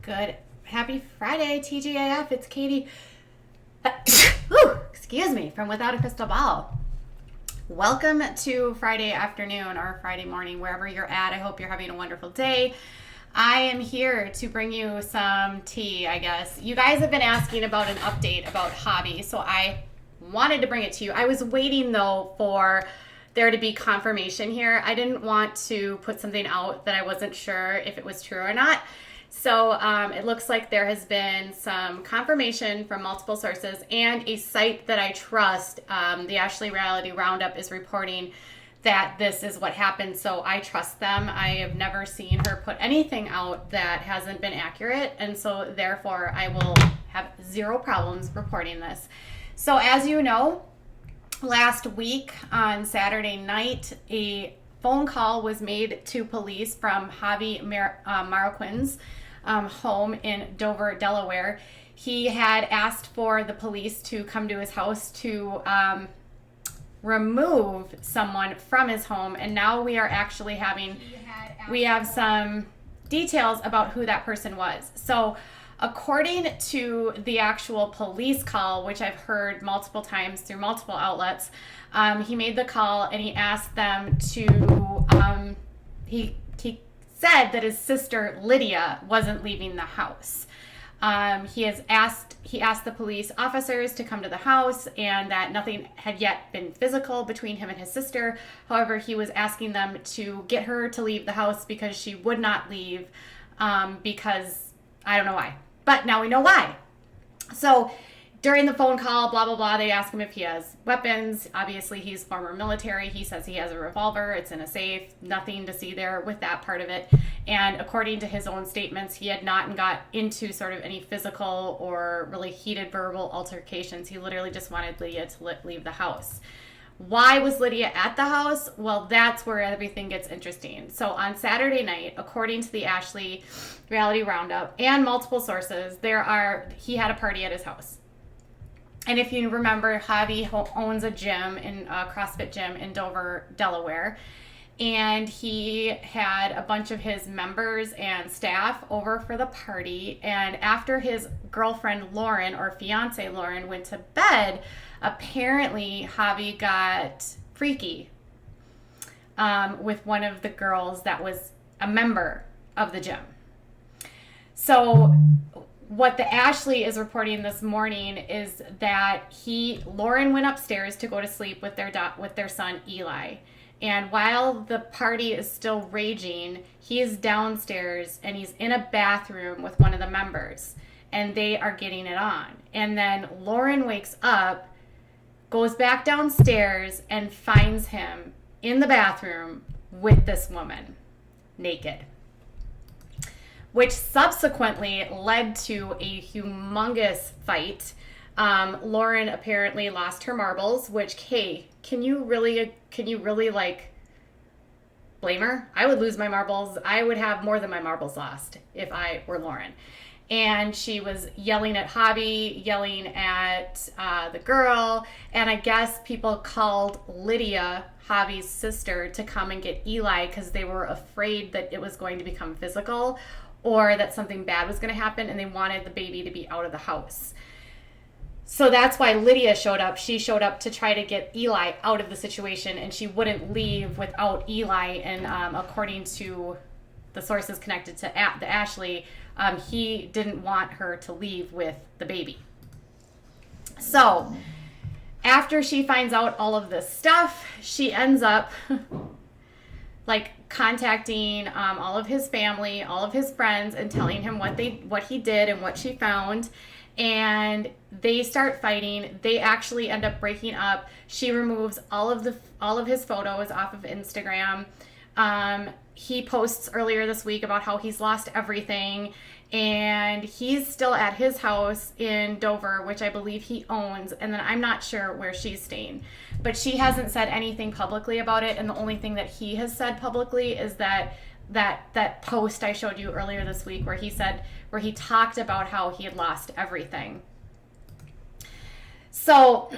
Good. Happy Friday, TGIF. It's Katie. Whew, excuse me, from Without a Crystal Ball. Welcome to Friday afternoon or Friday morning, wherever you're at. I hope you're having a wonderful day. I am here to bring you some tea, I guess. You guys have been asking about an update about Javi, so I wanted to bring it to you. I was waiting, though, for there to be confirmation here. I didn't want to put something out that I wasn't sure if it was true or not. So it looks like there has been some confirmation from multiple sources, and a site that I trust, the Ashley Reality Roundup, is reporting that this is what happened. So I trust them. I have never seen her put anything out that hasn't been accurate, and so therefore I will have zero problems reporting this. So as you know, last week on Saturday night, a phone call was made to police from Javi Marroquin's home in Dover, Delaware. He had asked for the police to come to his house to remove someone from his home, and now we are actually we have some details about who that person was. So according to the actual police call, which I've heard multiple times through multiple outlets, he made the call and he asked them to, he said that his sister Lydia wasn't leaving the house. He asked the police officers to come to the house, and that nothing had yet been physical between him and his sister. However, he was asking them to get her to leave the house because she would not leave, because I don't know why. But now we know why. So during the phone call, blah, blah, blah, they ask him if he has weapons. Obviously, he's former military. He says he has a revolver. It's in a safe. Nothing to see there with that part of it. And according to his own statements, he had not got into sort of any physical or really heated verbal altercations. He literally just wanted Lydia to leave the house. Why was Lydia at the house? Well, that's where everything gets interesting. So on Saturday night, according to the Ashley Reality Roundup and multiple sources, he had a party at his house. And if you remember, Javi owns a gym, a CrossFit gym in Dover, Delaware. And he had a bunch of his members and staff over for the party. And after his girlfriend Lauren, or Fiancé Lauren, went to bed, apparently Javi got freaky with one of the girls that was a member of the gym. So what the Ashley is reporting this morning is that Lauren went upstairs to go to sleep with their son Eli. And while the party is still raging, he is downstairs and he's in a bathroom with one of the members, and they are getting it on. And then Lauren wakes up, goes back downstairs, and finds him in the bathroom with this woman, naked, which subsequently led to a humongous fight. Lauren apparently lost her marbles, which, hey, can you really like blame her? I would lose my marbles. I would have more than my marbles lost if I were Lauren. And she was yelling at Javi, yelling at the girl, and I guess people called Lydia, Javi's sister, to come and get Eli because they were afraid that it was going to become physical or that something bad was going to happen, and they wanted the baby to be out of the house. So that's why Lydia showed up. She showed up to try to get Eli out of the situation, and she wouldn't leave without Eli. And according to the sources connected to the Ashley, he didn't want her to leave with the baby. So after she finds out all of this stuff, she ends up contacting all of his family, all of his friends, and telling him what he did and what she found. And they start fighting. They actually end up breaking up. She removes all of his photos off of Instagram. He posts earlier this week about how he's lost everything, and he's still at his house in Dover, which I believe he owns, and then I'm not sure where she's staying. But she hasn't said anything publicly about it, and the only thing that he has said publicly is that post I showed you earlier this week where he talked about how he had lost everything. So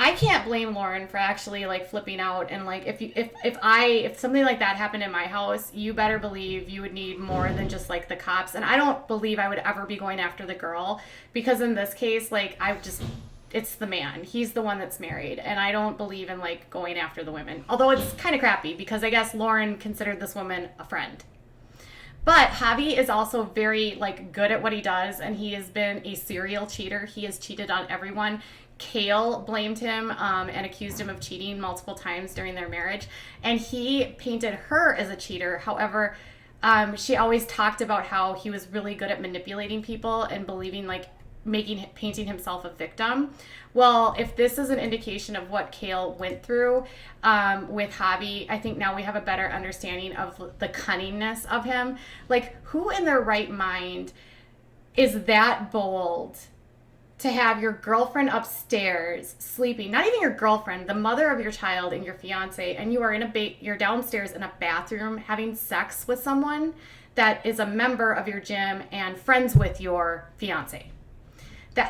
I can't blame Lauren for actually like flipping out, and like if something like that happened in my house, you better believe you would need more than just like the cops. And I don't believe I would ever be going after the girl, because in this case, like it's the man. He's the one that's married, and I don't believe in like going after the women. Although it's kind of crappy because I guess Lauren considered this woman a friend. But Javi is also very like good at what he does, and he has been a serial cheater. He has cheated on everyone. Kail blamed him and accused him of cheating multiple times during their marriage, and he painted her as a cheater. However, she always talked about how he was really good at manipulating people and believing like painting himself a victim. Well, if this is an indication of what Kail went through with Javi, I think now we have a better understanding of the cunningness of him. Like, who in their right mind is that bold to have your girlfriend upstairs sleeping, not even your girlfriend, the mother of your child and your fiance, and you are you're downstairs in a bathroom having sex with someone that is a member of your gym and friends with your fiance?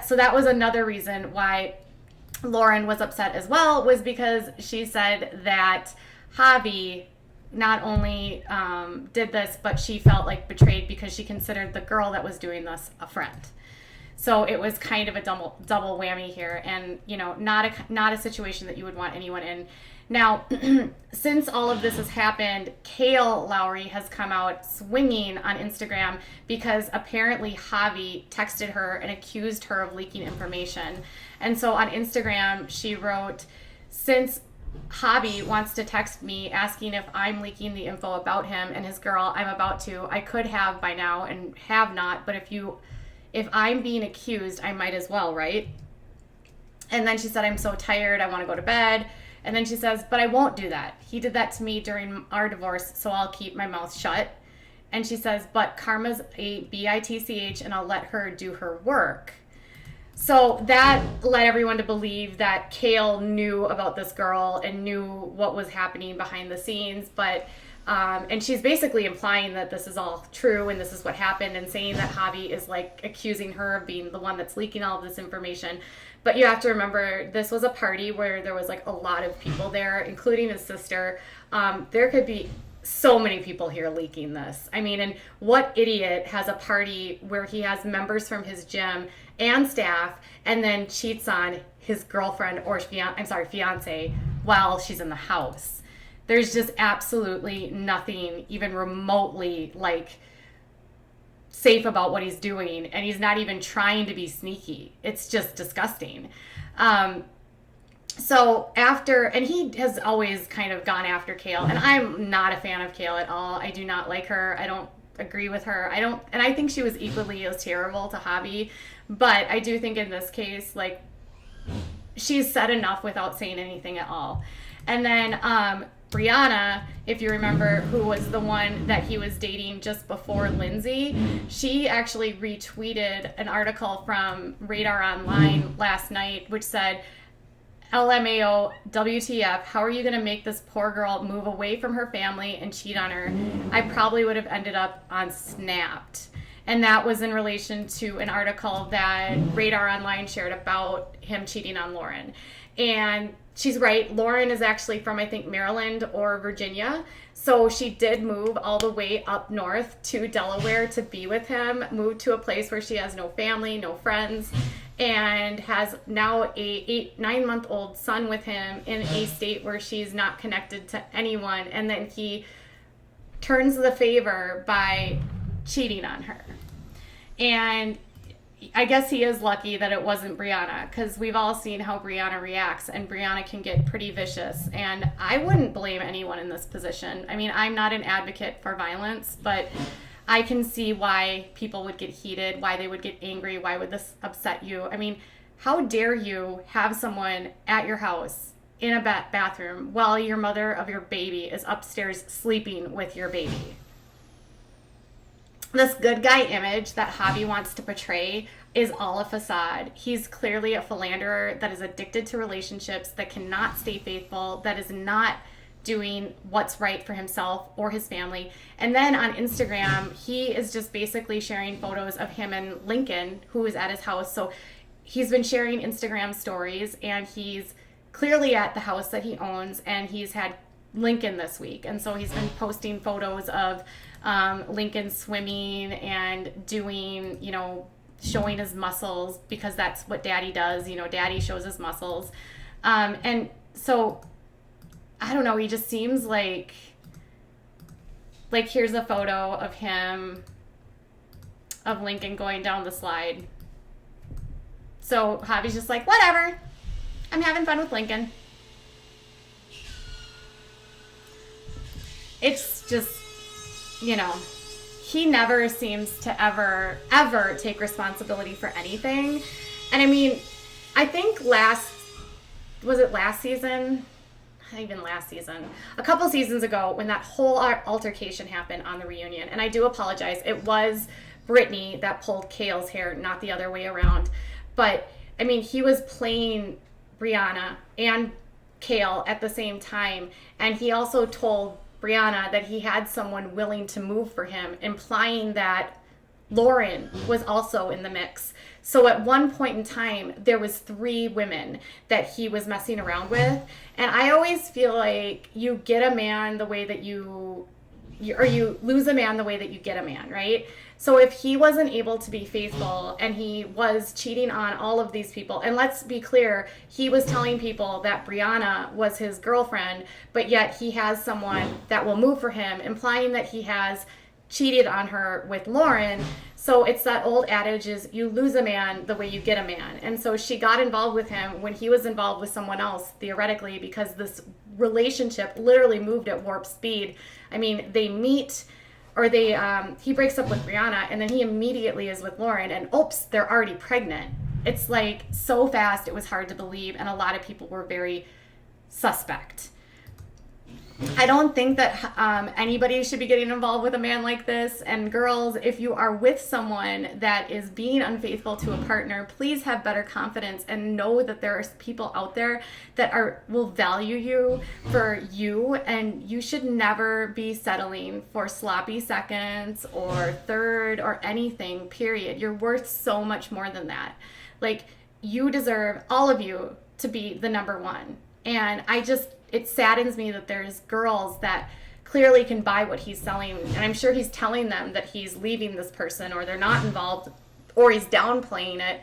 So that was another reason why Lauren was upset as well, was because she said that Javi not only did this, but she felt like betrayed because she considered the girl that was doing this a friend. So it was kind of a double whammy here, and not a situation that you would want anyone in. Now, since all of this has happened, Kailyn Lowry has come out swinging on Instagram because apparently Javi texted her and accused her of leaking information. And so on Instagram, she wrote, "Since Javi wants to text me asking if I'm leaking the info about him and his girl, I'm about to. I could have by now and have not, but if I'm being accused, I might as well, right?" And then she said, "I'm so tired, I want to go to bed." And then she says, "But I won't do that. He did that to me during our divorce, so I'll keep my mouth shut." And she says, "But karma's a bitch, and I'll let her do her work." So that led everyone to believe that Kail knew about this girl and knew what was happening behind the scenes. But and she's basically implying that this is all true and this is what happened, and saying that Javi is like accusing her of being the one that's leaking all of this information. But you have to remember, this was a party where there was like a lot of people there, including his sister. There could be so many people here leaking this. I mean, and what idiot has a party where he has members from his gym and staff and then cheats on his girlfriend or fiance while she's in the house? There's just absolutely nothing even remotely like safe about what he's doing, and he's not even trying to be sneaky. It's just disgusting. So after, and he has always kind of gone after Kail, and I'm not a fan of Kail at all. I do not like her. I don't agree with her. And I think she was equally as terrible to Javi, but I do think in this case, like, she's said enough without saying anything at all. And then Brianna, if you remember, who was the one that he was dating just before Lindsay, she actually retweeted an article from Radar Online last night, which said, "LMAO, WTF, how are you going to make this poor girl move away from her family and cheat on her? I probably would have ended up on Snapped." And that was in relation to an article that Radar Online shared about him cheating on Lauren. And she's right. Lauren is actually from, I think, Maryland or Virginia. So she did move all the way up north to Delaware to be with him, moved to a place where she has no family, no friends, and has now a 9-month-old son with him in a state where she's not connected to anyone. And then he turns the favor by cheating on her. And I guess he is lucky that it wasn't Brianna, because we've all seen how Brianna reacts, and Brianna can get pretty vicious. And I wouldn't blame anyone in this position. I mean, I'm not an advocate for violence, but I can see why people would get heated, why they would get angry, why would this upset you? I mean, how dare you have someone at your house in a bathroom while your mother of your baby is upstairs sleeping with your baby? This good guy image that Javi wants to portray is all a facade. He's clearly a philanderer that is addicted to relationships, that cannot stay faithful, that is not doing what's right for himself or his family. And then on Instagram, he is just basically sharing photos of him and Lincoln, who is at his house. So he's been sharing Instagram stories, and he's clearly at the house that he owns, and he's had Lincoln this week. And so he's been posting photos of Lincoln swimming and doing, showing his muscles, because that's what daddy does. Daddy shows his muscles. And so, I don't know, he just seems like here's a photo of him, of Lincoln going down the slide. So Javi's just like, whatever, I'm having fun with Lincoln. It's just, he never seems to ever take responsibility for anything. And I mean, I think last season? Not even last season. A couple seasons ago, when that whole altercation happened on the reunion, and I do apologize, it was Brittany that pulled Kail's hair, not the other way around. But, I mean, he was playing Brianna and Kail at the same time, and he also told Brianna that he had someone willing to move for him, implying that Lauren was also in the mix. So at one point in time, there was 3 women that he was messing around with. And I always feel like you get a man the way that you lose a man the way that you get a man, right? So if he wasn't able to be faithful and he was cheating on all of these people, and let's be clear, he was telling people that Brianna was his girlfriend, but yet he has someone that will move for him, implying that he has cheated on her with Lauren. So it's that old adage is you lose a man the way you get a man. And so she got involved with him when he was involved with someone else, theoretically, because this relationship literally moved at warp speed. I mean, they meet, or he breaks up with Brianna, and then he immediately is with Lauren, and oops, they're already pregnant. It's like so fast, it was hard to believe, and a lot of people were very suspect. I don't think that anybody should be getting involved with a man like this. And girls, if you are with someone that is being unfaithful to a partner, please have better confidence and know that there are people out there that will value you for you, and you should never be settling for sloppy seconds or third or anything, period. You're worth so much more than that. Like, you deserve, all of you, to be the number one. And it saddens me that there's girls that clearly can buy what he's selling, and I'm sure he's telling them that he's leaving this person, or they're not involved, or he's downplaying it.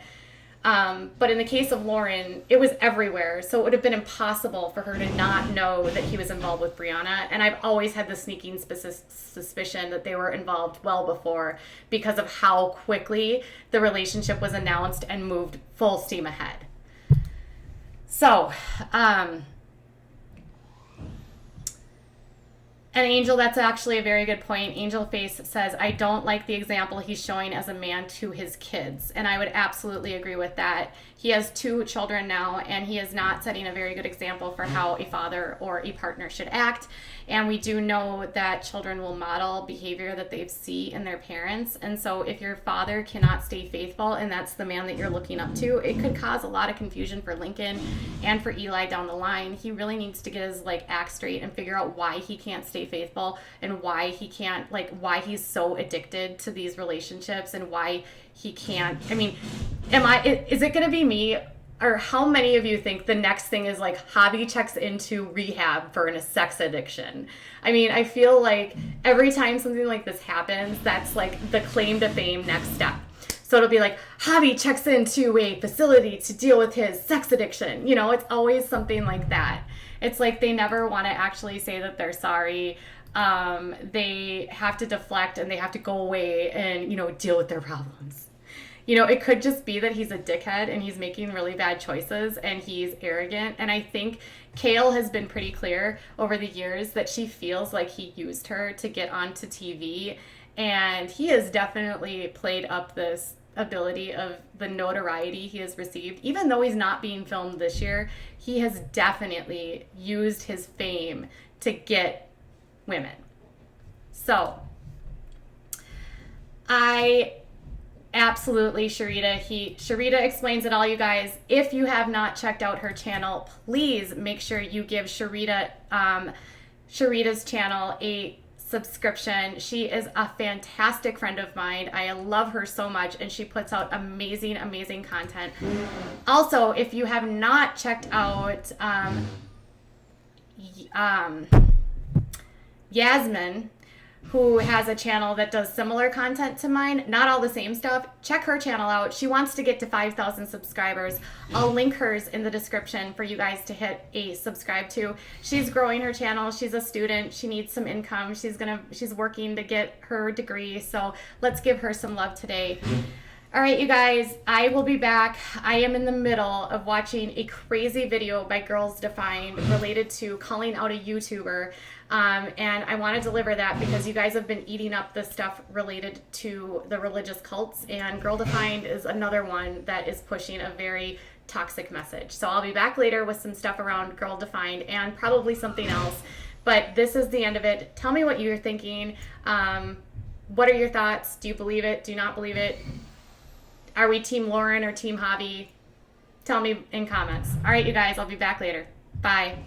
But in the case of Lauren, it was everywhere, so it would have been impossible for her to not know that he was involved with Brianna. And I've always had the sneaking suspicion that they were involved well before, because of how quickly the relationship was announced and moved full steam ahead. So, and Angel, that's actually a very good point. Angel Face says, I don't like the example he's showing as a man to his kids. And I would absolutely agree with that. He has 2 children now, and he is not setting a very good example for how a father or a partner should act. And we do know that children will model behavior that they see in their parents. And so if your father cannot stay faithful, and that's the man that you're looking up to, it could cause a lot of confusion for Lincoln and for Eli down the line. He really needs to get his act straight and figure out why he can't stay faithful, and why he can't, why he's so addicted to these relationships, and why he can't. I mean, is it going to be me, or how many of you think the next thing is Javi checks into rehab for a sex addiction? I mean, I feel like every time something like this happens, that's the claim to fame next step. So it'll be Javi checks into a facility to deal with his sex addiction. It's always something like that. It's they never want to actually say that they're sorry. They have to deflect, and they have to go away and, deal with their problems. It could just be that he's a dickhead and he's making really bad choices and he's arrogant. And I think Kail has been pretty clear over the years that she feels like he used her to get onto TV. And he has definitely played up this ability of the notoriety he has received. Even though he's not being filmed this year, he has definitely used his fame to get women. So, absolutely, Sharita explains it all, you guys. If you have not checked out her channel, please make sure you give Sharita's channel a subscription. She is a fantastic friend of mine. I love her so much, and she puts out amazing, amazing content. Also, if you have not checked out Yasmin, who has a channel that does similar content to mine, not all the same stuff, check her channel out. She wants to get to 5,000 subscribers. I'll link hers in the description for you guys to hit a subscribe to. She's growing her channel. She's a student. She needs some income. She's working to get her degree. So let's give her some love today. All right, you guys, I will be back. I am in the middle of watching a crazy video by Girls Defined related to calling out a YouTuber. And I want to deliver that because you guys have been eating up the stuff related to the religious cults. And Girl Defined is another one that is pushing a very toxic message. So I'll be back later with some stuff around Girl Defined and probably something else. But this is the end of it. Tell me what you're thinking. What are your thoughts? Do you believe it? Do you not believe it? Are we Team Lauren or Team Javi? Tell me in comments. All right, you guys, I'll be back later. Bye.